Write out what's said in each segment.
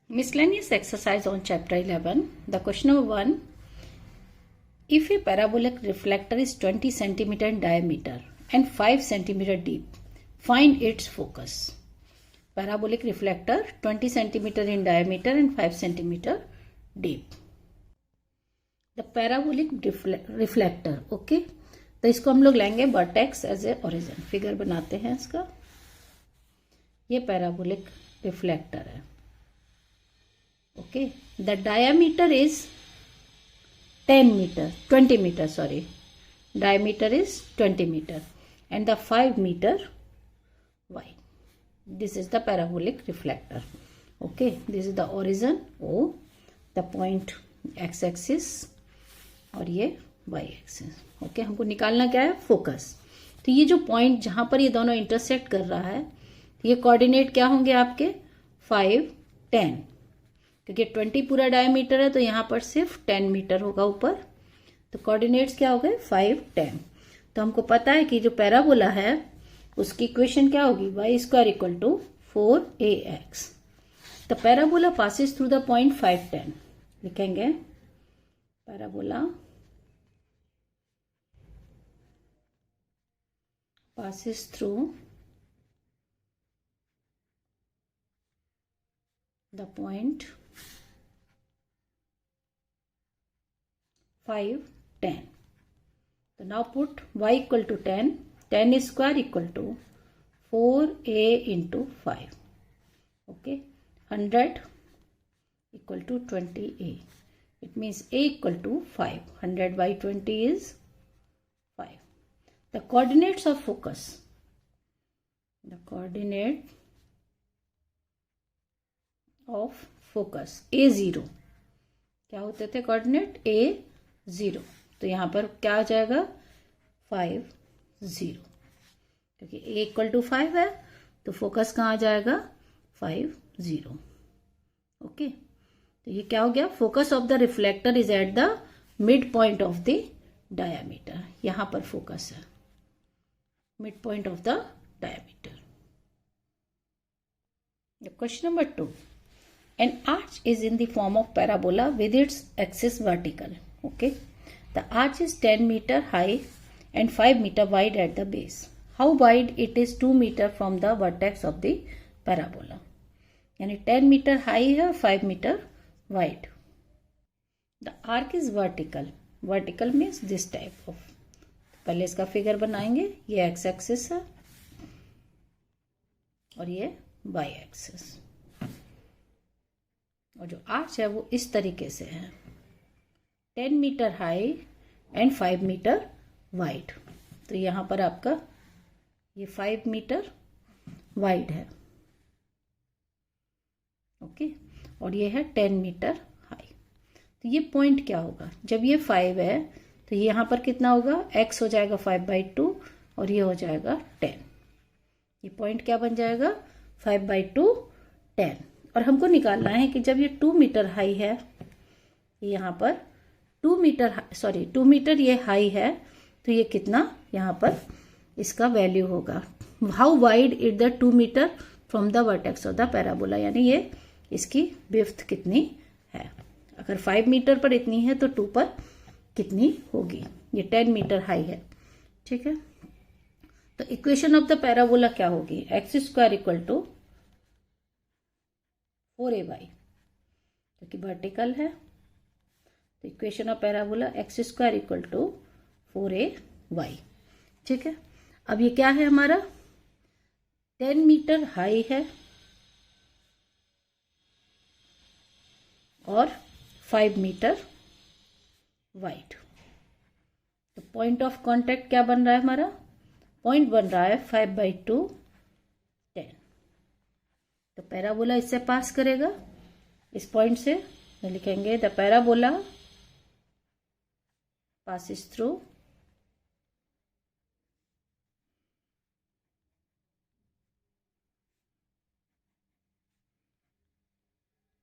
Miscellaneous exercise on chapter 11. The question number 1. If a parabolic reflector is 20 cm in diameter and 5 cm deep, find its focus. Parabolic reflector 20 cm in diameter and 5 cm deep. The parabolic reflector, okay? तो इसको हम लोग लेंगे vertex as a origin. Figure बनाते हैं इसका. ये parabolic reflector है. Okay, the diameter is 20 meter, sorry. Diameter is 20 meter and the 5 meter wide. This is the parabolic reflector. Okay, this is the origin O, the point x-axis और ये y-axis. Okay, हमको निकालना क्या है? Focus. तो ये जो पॉइंट जहां पर ये दोनों इंटरसेक्ट कर रहा है, ये कोऑर्डिनेट क्या होंगे आपके? 5, 10. क्योंकि 20 पूरा डायमीटर है तो यहाँ पर सिर्फ 10 मीटर होगा ऊपर. तो कोऑर्डिनेट्स क्या हो गए? 5, 10. तो हमको पता है कि जो पैराबोला है उसकी इक्वेशन क्या होगी? y square equal to 4ax. The parabola passes through the point 5, 10. लिखेंगे parabola passes through the point 5, 10. So now put y equal to 10. 10 square equal to 4a into 5. Okay. 100 equal to 20a. It means a equal to 5. 100 by 20 is 5. The coordinates of focus. The coordinate of focus A0. क्या होते थे coordinate? A0. तो यहां पर क्या आ जाएगा? 5, 0. क्योंकि a equal to 5 है तो फोकस कहाँ आ जाएगा? 5, 0. ओके. तो ये क्या हो गया? Focus of the reflector is at the mid point of the diameter. यहां पर फोकस है mid point of the diameter. Question number 2. An arch is in the form of parabola with its axis vertical. Okay. The arch is 10 meter high and 5 meter wide at the base. How wide it is? 2 meter from the vertex of the parabola. यानी 10 meter high है, 5 meter wide. The arc is vertical. Vertical means this type of. पहले इसका figure बनाएंगे. ये x axis है और ये y axis. और जो आर्च है वो इस तरीके से है. 10 metre high and 5 metre wide. तो यहां पर आपका ये 5 मीटर वाइड है. ओके. और ये है 10 मीटर हाई. तो ये पॉइंट क्या होगा? जब ये 5 है तो ये यहां पर कितना होगा? x हो जाएगा 5/2 और ये हो जाएगा 10. ये पॉइंट क्या बन जाएगा? 5/2, 10. और हमको निकालना है कि जब ये 2 मीटर हाई है, यहाँ पर 2 मीटर ये हाई है तो ये कितना यहाँ पर इसका वैल्यू होगा? How wide is the 2 metre from the vertex of the parabola. यानी ये इसकी विड्थ कितनी है? अगर 5 मीटर पर इतनी है तो 2 पर कितनी होगी? ये 10 मीटर हाई है. ठीक है. तो इक्वेशन ऑफ द पैराबोला क्या होगी? X square equal to 4ay, क्योंकि वर्टिकल है. तो equation of parabola x square equal to 4ay. ठीक है. अब ये क्या है हमारा? 10 मीटर हाई है और 5 मीटर वाइड. तो पॉइंट ऑफ कांटेक्ट क्या बन रहा है हमारा? पॉइंट बन रहा है 5/2, 10. तो पैराबोला इससे पास करेगा, इस पॉइंट से. लिखेंगे the parabola passes through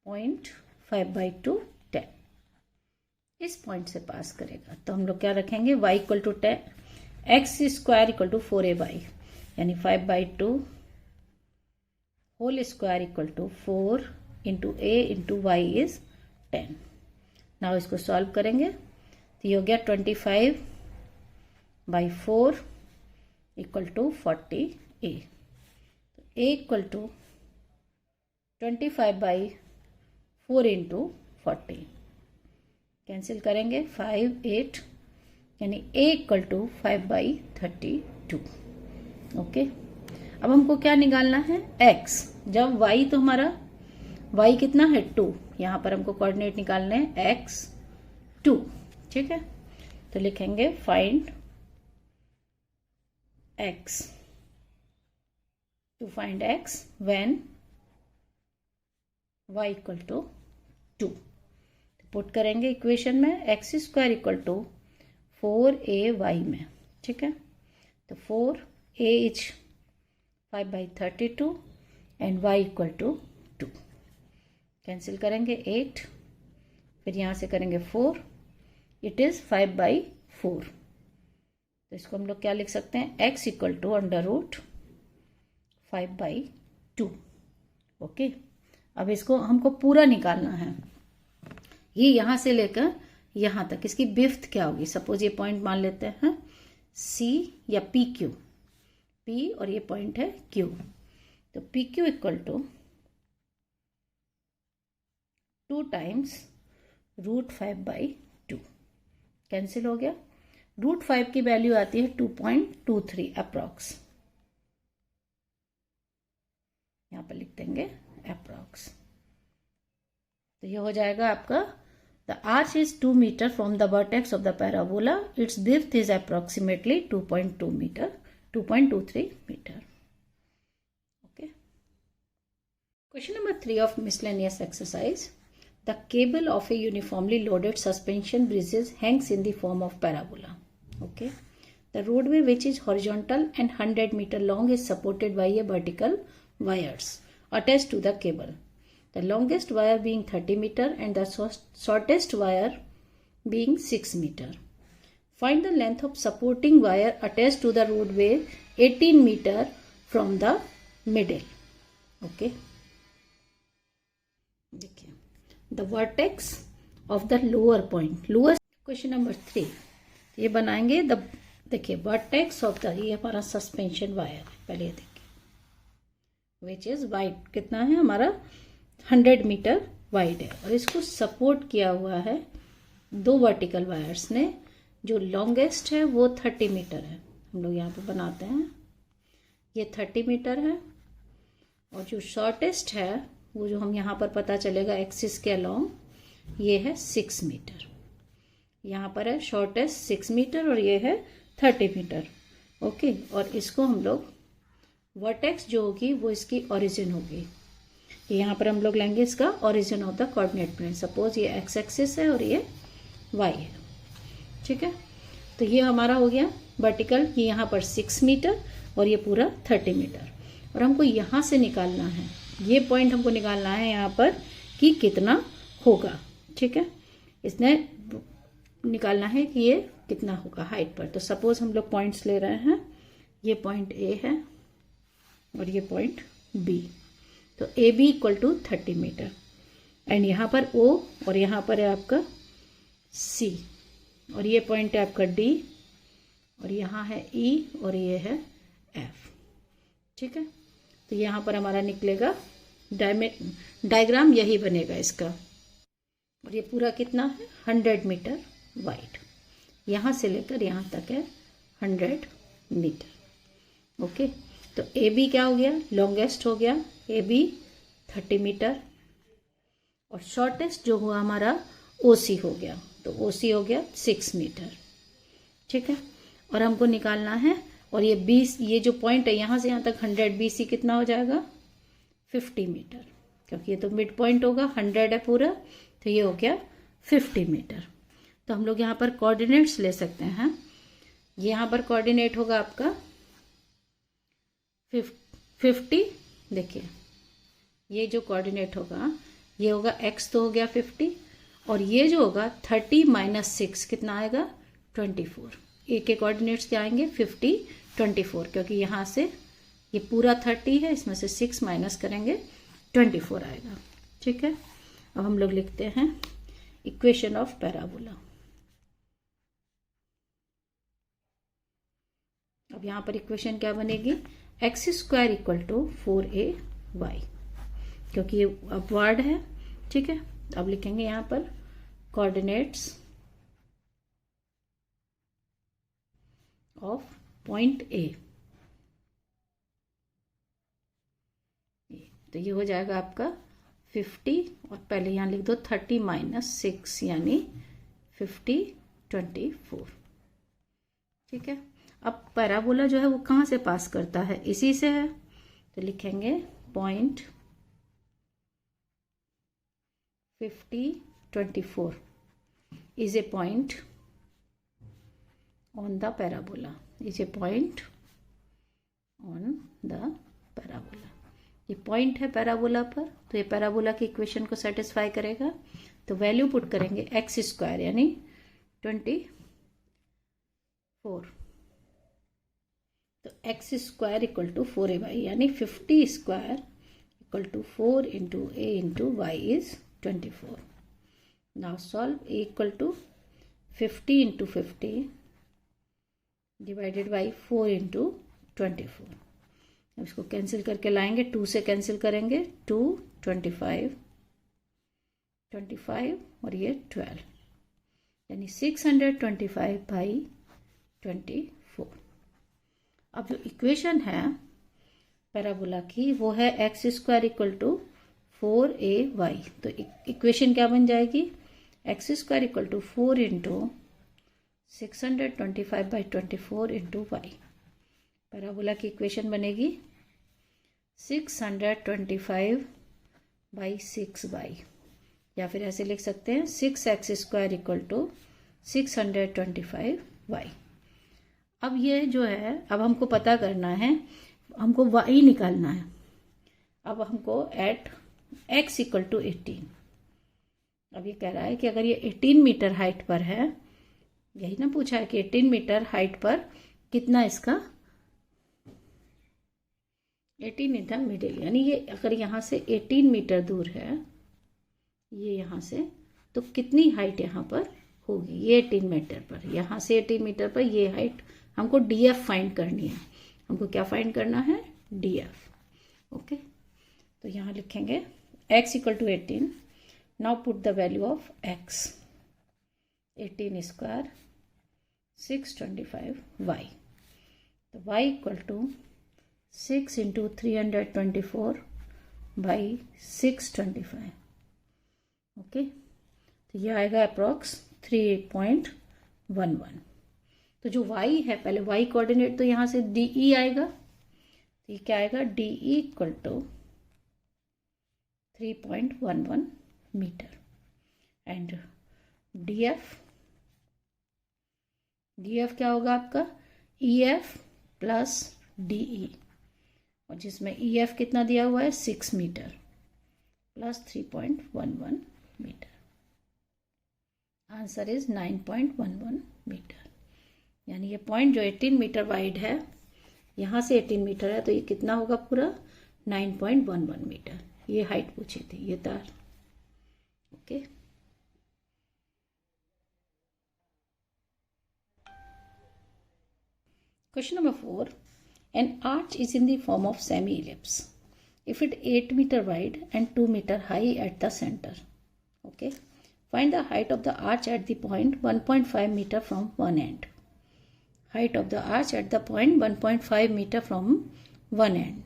point 5/2, 10. इस पॉइंट से पास करेगा. तो हम लोग क्या रखेंगे? y equal to 10, x square equal to 4ay, यानी 5/2 whole square equal to 4 into a into y is 10। Now इसको सॉल्व करेंगे तो ये हो गया 25/4 इक्वल टू 40 ए। तो ए इक्वल टू 25/4 इंटू 40 कैंसिल करेंगे 5 8 यानी ए इक्वल टू 5/32। ओके, अब हमको क्या निकालना है x, जब y तो हमारा y कितना है 2, यहां पर हमको कोऑर्डिनेट निकालने हैं x 2। ठीक है, तो लिखेंगे find x, to find x when y equal to 2। Put करेंगे इक्वेशन में x square equal to 4ay में। ठीक है, तो 4a is 5/32 and y equal to 2। Cancel करेंगे 8, फिर यहाँ से करेंगे 4, इट इज़ 5/4। तो इसको हम लोग क्या लिख सकते हैं, x इक्वल टू √5/2। ओके, अब इसको हमको पूरा निकालना है, ये यहाँ से लेकर यहाँ तक इसकी विड्थ क्या होगी। सपोज ये पॉइंट मान लेते हैं C या PQ, P और ये पॉइंट है Q, तो PQ equal to 2 times √5/2। Cancel हो गया, √5 की वैल्यू आती है 2.23 अप्रॉक्स, यहाँ पर लिख देंगे अप्रॉक्स। तो ये हो जाएगा आपका the arch is 2 metre from the vertex of the parabola, its width is approximately 2.2 metre, 2.23 metre. Okay, question number 3 of miscellaneous exercise, the cable of a uniformly loaded suspension bridges hangs in the form of parabola. Okay, the roadway which is horizontal and 100 metre long is supported by a vertical wires attached to the cable, the longest wire being 30 meter and the shortest wire being 6 meter. Find the length of supporting wire attached to the roadway 18 meter from the middle. Okay, देखिए the vertex of the lower point, lowest, question number 3 ये बनाएंगे the, देखिए vertex of the, ये हमारा suspension wire, पहले ये देखिए which is wide, कितना है हमारा 100 मीटर वाइड है, और इसको सपोर्ट किया हुआ है 2 वर्टिकल वायर्स ने, जो लॉन्गेस्ट है वो 30 मीटर है। हम लोग यहाँ पे बनाते हैं, ये 30 मीटर है, और जो शॉर्टेस्ट है वो जो हम यहाँ पर पता चलेगा एक्सिस के अलोंग, ये है 6 मीटर। यहाँ पर है शॉर्टेस्ट 6 मीटर और ये है 30 मीटर। ओके, और इसको हम लोग वर्टेक्स जो होगी वो इसकी ओरिजिन होगी, यहाँ पर हम लोग लेंगे इसका origin of the coordinate plane. Suppose ये एक्स एक्सिस है और ये वाई है। ठीक है, तो ये हमारा हो गया वर्टिकल, ये यहाँ पर 6 मीटर और ये पूरा 30 मीटर, और हमको यहाँ से निकालना है, ये पॉइंट हमको निकालना है यहाँ पर कि कितना होगा। ठीक है, इसने निकालना है कि ये कितना होगा हाइट पर। तो सपोज हम लोग पॉइंट्स ले रहे हैं, ये पॉइंट ए है और ये पॉइंट बी, तो A B equal to 30 metre, and यहाँ पर ओ और यहाँ पर है आपका सी, और ये पॉइंट है आपका डी, और यहाँ है ई और ये है एफ। ठीक है, तो यहाँ पर हमारा निकलेगा डायग्राम यही बनेगा इसका, और ये पूरा कितना है 100 मीटर वाइड, यहाँ से लेकर यहाँ तक है 100 मीटर। ओके, तो ए बी क्या हो गया, लॉन्गेस्ट हो गया ए बी 30 मीटर, और शॉर्टेस्ट जो हुआ हमारा ओ सी हो गया, तो ओ सी हो गया 6 मीटर। ठीक है, और हमको निकालना है, और ये 20, ये जो पॉइंट है यहाँ से यहाँ तक 100, बी सी कितना हो जाएगा 50 मीटर, क्योंकि ये तो मिड पॉइंट होगा, 100 है पूरा, तो ये हो गया 50 मीटर। तो हम लोग यहाँ पर कोऑर्डिनेट्स ले सकते हैं, यहाँ पर कोऑर्डिनेट होगा आपका 50, देखिए ये जो कोऑर्डिनेट होगा ये होगा x, तो हो गया 50, और ये जो होगा 30 - 6 कितना आएगा 24। ए के कोऑर्डिनेट्स क्या आएंगे 50 24, क्योंकि यहाँ से ये पूरा 30 है, इसमें से 6 माइनस करेंगे 24 आएगा। ठीक है, अब हम लोग लिखते हैं इक्वेशन ऑफ पैराबोला। अब यहाँ पर इक्वेशन क्या बनेगी, x square equal to 4ay, क्योंकि ये अपवर्ड है। ठीक है, अब लिखेंगे यहाँ पर कोऑर्डिनेट्स ऑफ पॉइंट ए। तो ये हो जाएगा आपका 50, और पहले यहाँ लिख दो 30 माइनस 6 यानी 50, 24। ठीक है, अब पैराबोला जो है वो कहाँ से पास करता है, इसी से है, तो लिखेंगे point 50, 24 is a point on the parabola, is a point on the parabola। ये पॉइंट है पैराबोला पर, तो ये पैराबोला की इक्वेशन को सेटिस्फाई करेगा। तो वैल्यू पुट करेंगे एक्स स्क्वायर यानी 24, तो x square equal to 4ay यानी 50 square equal to 4 into a into y is 24। Now solve, a equal to 50 into 50 divided by 4 into 24। अब इसको कैंसिल करके लाएंगे, 2 से कैंसिल करेंगे, 2, 25, 25 और ये 12 यानी 625 बाई 24। अब जो इक्वेशन है पैराबोला की वो है x square equal to 4ay। तो इक्वेशन क्या बन जाएगी, x square equal to 4 into 625 by 24 into y. Parabola की इक्वेशन बनेगी 625 बाई 6y, या फिर ऐसे लिख सकते हैं 6x square equal to 625y। अब ये जो है, अब हमको पता करना है, हमको y निकालना है। अब हमको एट x इक्वल टू 18, अब ये कह रहा है कि अगर ये 18 मीटर हाइट पर है, यही ना पूछा है कि 18 मीटर हाइट पर कितना इसका 18 इन द मिडिल, यानी ये अगर यहाँ से 18 मीटर दूर है, ये यहाँ से, तो कितनी हाइट यहाँ पर होगी, ये 18 मीटर पर, यहाँ से 18 मीटर पर ये हाइट हमको डीएफ फाइंड करनी है। हमको क्या फाइंड करना है, डीएफ। ओके, तो यहाँ लिखेंगे x equal to 18। Now put the value of x, 18 square 625y, तो y equal to 6 into 324 by 625। Okay, तो ये आएगा अप्रॉक्स 3.11। तो जो y है, पहले y कोऑर्डिनेट तो यहाँ से DE आएगा, तो ये क्या आएगा, DE equal to 3.11 metre, and DF क्या होगा आपका, EF प्लस DE, और जिसमें EF कितना दिया हुआ है 6 metre plus 3.11 metre. Answer is 9.11 metre, यानी ये पॉइंट जो 18 मीटर वाइड है, यहाँ से 18 मीटर है, तो ये कितना होगा पूरा 9.11 मीटर। ये हाइट पूछी थी, ये तार। Okay, question number 4, an arch is in the form of semi-ellipse if it 8 meter wide and 2 meter high at the center. Okay, find the height of the arch at the point 1.5 meter from one end. Height of the arch at the point 1.5 meter from one end.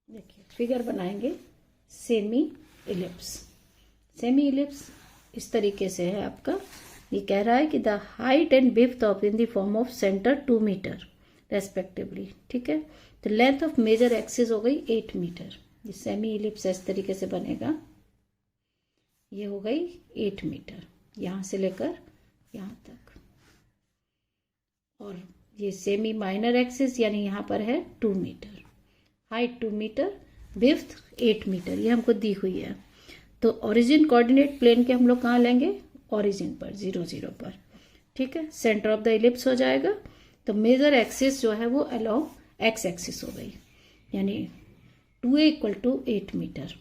देखिए figure बनाएंगे semi ellipse. Semi ellipse इस तरीके से है आपका, ये कह रहा है कि the height and width of in the form of centre 2 metre respectively. ठीक है, तो लेंथ ऑफ मेजर एक्सिस हो गई 8 मीटर। ये सेमी इलिप्स इस तरीके से बनेगा, ये हो गई 8 मीटर यहाँ से लेकर यहाँ तक, और ये सेमी माइनर एक्सिस यानी यहाँ पर है 2 metre, height 2 metre, width 8 metre, ये हमको दी हुई है। तो ओरिजिन कोऑर्डिनेट प्लेन के हम लोग कहाँ लेंगे, ओरिजिन पर 0, 0 पर। ठीक है, सेंटर ऑफ द इलिप्स हो जाएगा, तो मेजर एक्सिस जो है वो अलोंग एक्स एक्सिस हो गई, यानी 2a इक्वल टू 8 मीटर।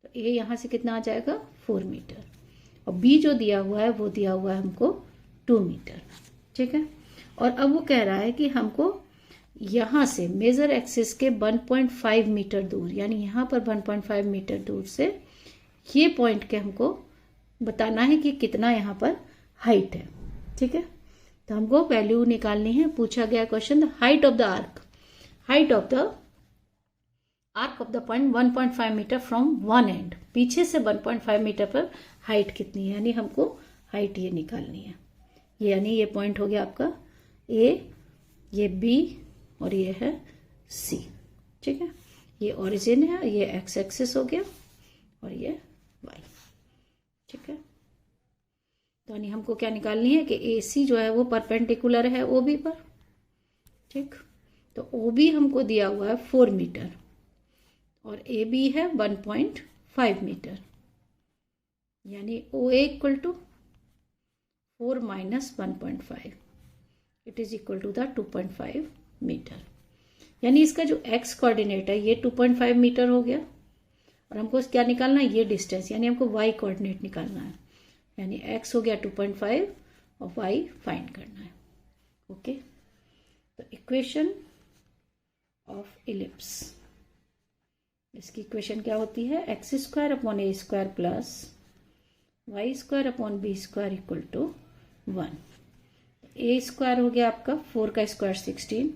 तो ए यहाँ से कितना आ जाएगा 4 मीटर, और बी जो दिया हुआ है वो दिया हुआ है हमको 2 मीटर। ठीक है, और अब वो कह रहा है कि हमको यहाँ से मेजर एक्सिस के 1.5 मीटर दूर, यानी यहाँ पर 1.5 मीटर दूर से ये पॉइंट के हमको बताना है कि कितना यहाँ पर हाइट है। ठीक है, तो हमको वैल्यू निकालनी है। पूछा गया question, the height of the arc, height of the arc of the point 1.5 metre from one end, पीछे से 1.5 मीटर पर हाइट कितनी है, यानी हमको हाइट ये निकालनी है। ये यानी ये पॉइंट हो गया आपका ए, ये बी और ये है सी। ठीक है, ये ओरिजिन है, ये एक्स एक्सिस हो गया और ये वाई। ठीक है, तो यानी हमको क्या निकालनी है कि ए सी जो है वो परपेंडिकुलर है ओ बी पर। ठीक, तो ओ बी हमको दिया हुआ है 4 मीटर और ए बी है 1.5 मीटर, यानी O A equal to 4 minus 1.5, it is equal to the 2.5 metre. यानी इसका जो एक्स कोऑर्डिनेट है ये 2.5 मीटर हो गया, और हमको क्या निकालना है, ये डिस्टेंस, यानी हमको वाई कोऑर्डिनेट निकालना है, यानी एक्स हो गया 2.5 और वाई फाइंड करना है। ओके, तो इक्वेशन ऑफ इलिप्स, इसकी इक्वेशन क्या होती है, x square upon a square plus y square upon b square equal to 1। A square हो गया आपका 4 का स्क्वायर 16,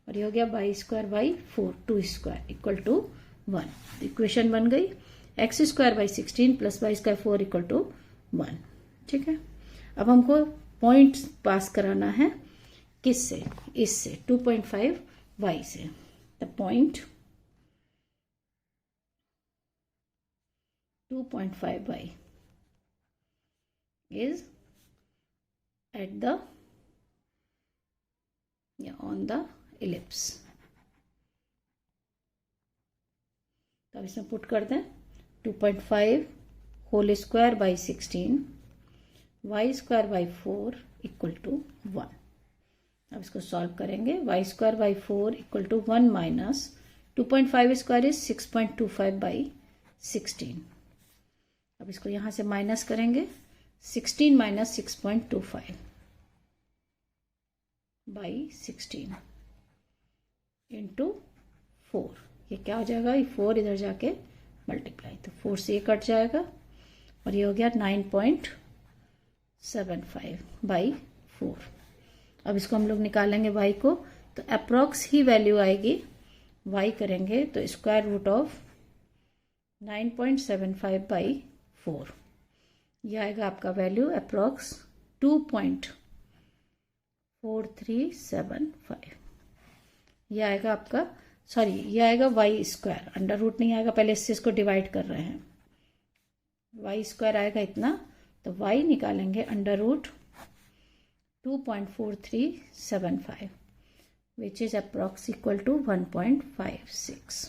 और ये हो गया y square by 4 2 square equal to 1। Equation बन गई x square by 16 plus y square 4 equal to 1। ठीक है, अब हमको पॉइंट पास कराना है किससे, इससे 2.5 वाई से। The point 2.5 y is at the on the ellipse। तो अब इसमें पुट कर दें 2.5 whole square by 16 y square by 4 equal to 1। अब इसको सॉल्व करेंगे, y square by 4 equal to 1 minus 2.5 square is 6.25 by 16। अब इसको यहां से माइनस करेंगे, 16 माइनस 6.25 बाई 16 इंटू 4, ये क्या हो जाएगा, ये 4 इधर जाके मल्टीप्लाई, तो 4 से ये कट जाएगा और ये हो गया 9.75 बाई 4। अब इसको हम लोग निकालेंगे y को, तो अप्रॉक्स ही वैल्यू आएगी, y करेंगे तो स्क्वायर रूट ऑफ 9.75 बाई 4, यह आएगा आपका वैल्यू अप्रॉक्स 2.4375। यह आएगा आपका, सॉरी यह आएगा वाई स्क्वायर, अंडर रूट नहीं आएगा, पहले इससे इसको डिवाइड कर रहे हैं, वाई स्क्वायर आएगा इतना, तो वाई निकालेंगे under root 2.4375 which is approx equal to 1.56,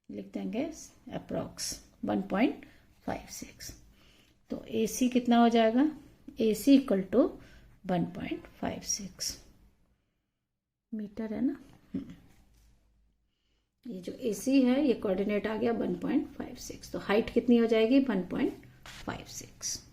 लिख देंगे अप्रॉक्स 1.56। तो AC कितना हो जाएगा, AC इक्वल टू 1.56 मीटर है ना। ये जो AC है ये कोऑर्डिनेट आ गया 1.56, तो हाइट कितनी हो जाएगी 1.56।